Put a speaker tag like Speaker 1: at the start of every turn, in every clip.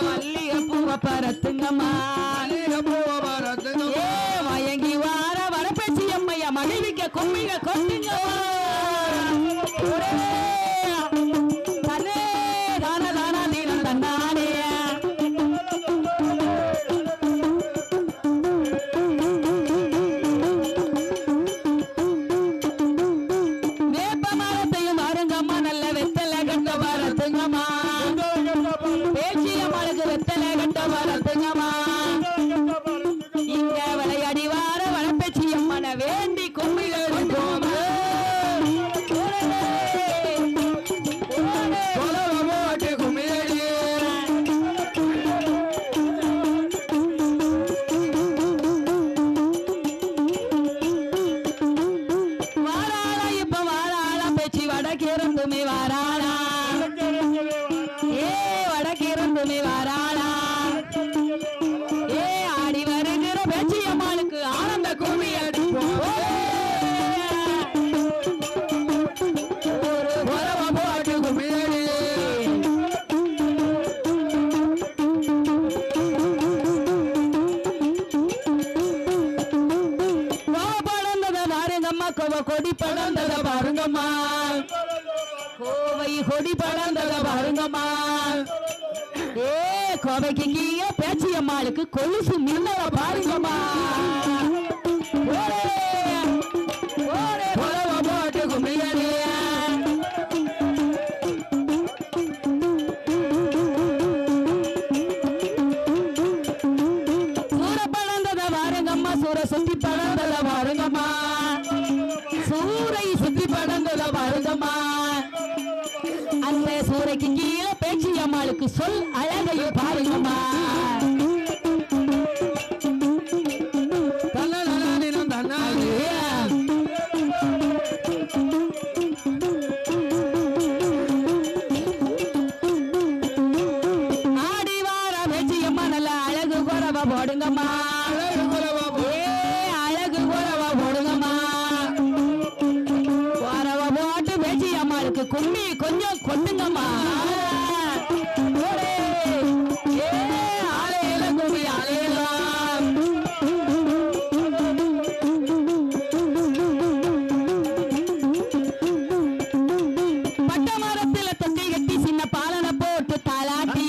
Speaker 1: மல்லிகைப்பூவை பரத்துங்கம்மா மயங்கி வார வரப்பேச்சி அம்மையா மகிழ்விக்க கும்மிக கொட்டுங்கம்மா வேண்டி கும்மிகள் வாராளா இப்ப வாராளா பேச்சு வடக்கிருந்துமே வாராளா வடக்கிருந்துமே வாராளா ஆடி வருகிற பேச்சு அம்மாளுக்கு ஆனந்த கும்மி அடிப்போம் கொடி படர்ந்தத பாருங்கம்மா கோவை கொடி படர்ந்தத பாருங்கம்மா கோவைக்கு கீழே பேச்சியம்மாளுக்கு கொலுசு மின்னத பாருங்கம்மா சூர படர்ந்தத பாருங்கம்மா சூர சுத்தி படர்ந்தத பாருங்கம்மா சூரை சுத்தி படந்தத பாருங்கம்மா அந்த சூரைக்கு கீழே பேச்சி அம்மாளுக்கு சொல் அழகையும் பாருங்கம்மா ஆடி வார பேச்சி அம்மா நல்ல அழகு குறவ போடுங்கம்மா அழகு குறவ போடுங்கம்மா அம்மாளுக்கு கும்மி கொஞ்சம் கொண்டுங்கம்மா ஆலையில கும்மி ஆலையெல்லாம் பட்ட மரத்துல தொங்கை கட்டி சின்ன பாலனை போட்டு தாளாட்டி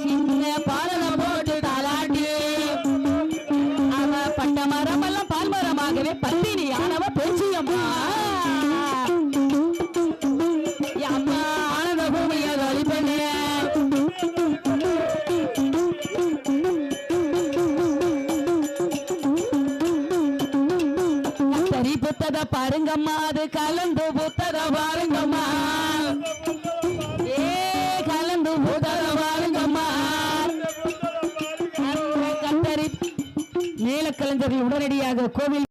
Speaker 1: சின்ன பாலனை போட்டு தாளாட்டி அவ பட்ட மரம் எல்லாம் பால் மரமாகவே பத்தினி ஆனவ பேச்சியம்மா புத்தத பாருங்கம்மா அது கலந்து புத்தத பாருங்கம்மா கலந்து புத்தத பாருங்கம்மா கத்தரி நீலக்கலைஞர்கள் உடனடியாக கோவில்